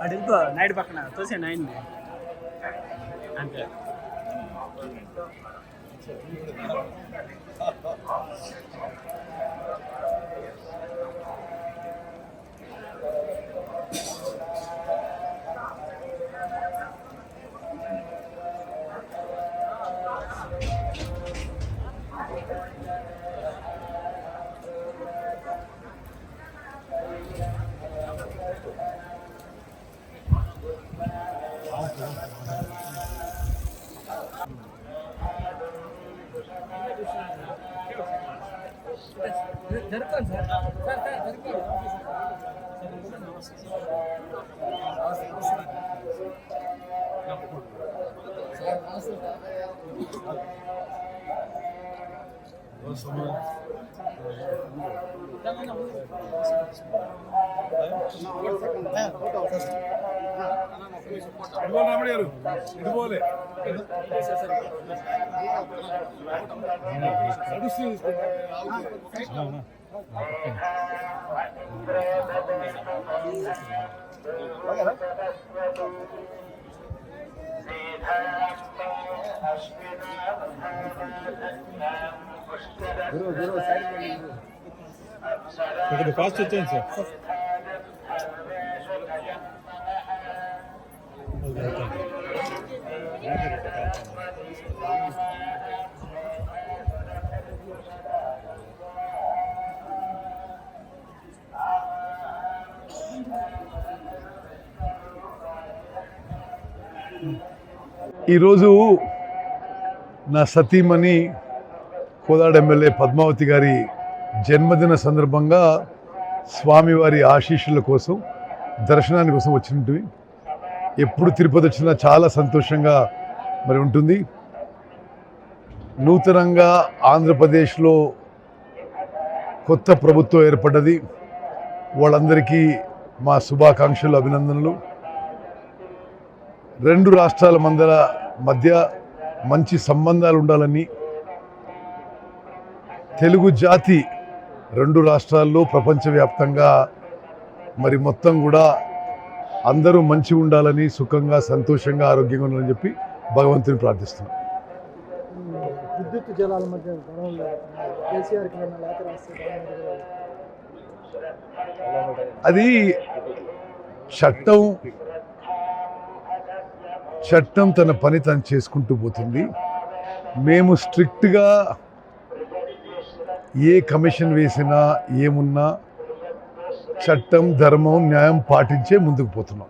అడుగుకో night పక్కన తోసే nine అంతే. జరుగుతాను sir sir sir జరుగుతాను. ఇదిగోలే ఇక్కడ ఫాస్ట్ వచ్చాను సార్. ఈరోజు నా సతీమణి కోదాడ ఎమ్మెల్యే పద్మావతి గారి జన్మదిన సందర్భంగా స్వామివారి ఆశీస్సుల కోసం దర్శనాని కోసం వచ్చినట్టు. ఎప్పుడు తిరుపతి వచ్చినా చాలా సంతోషంగా మరి ఉంటుంది. నూతనంగా ఆంధ్రప్రదేశ్లో కొత్త ప్రభుత్వం ఏర్పడ్డది. వాళ్ళందరికీ మా శుభాకాంక్షలు, అభినందనలు. రెండు రాష్ట్రాల మధ్య మంచి సంబంధాలు ఉండాలని, తెలుగు జాతి రెండు రాష్ట్రాల్లో ప్రపంచవ్యాప్తంగా మరి మొత్తం కూడా అందరూ మంచిగా ఉండాలని, సుఖంగా సంతోషంగా ఆరోగ్యంగా ఉండాలని చెప్పి భగవంతుని ప్రార్థిస్తున్నాం. విద్యుత్ జలాల మధ్య అది చట్టం తన పని తను చేసుకుంటూ పోతుంది. మేము స్ట్రిక్ట్గా ఏ కమిషన్ వేసినా ఏమున్నా చట్టం, ధర్మం, న్యాయం పాటించే ముందుకు పోతున్నాం.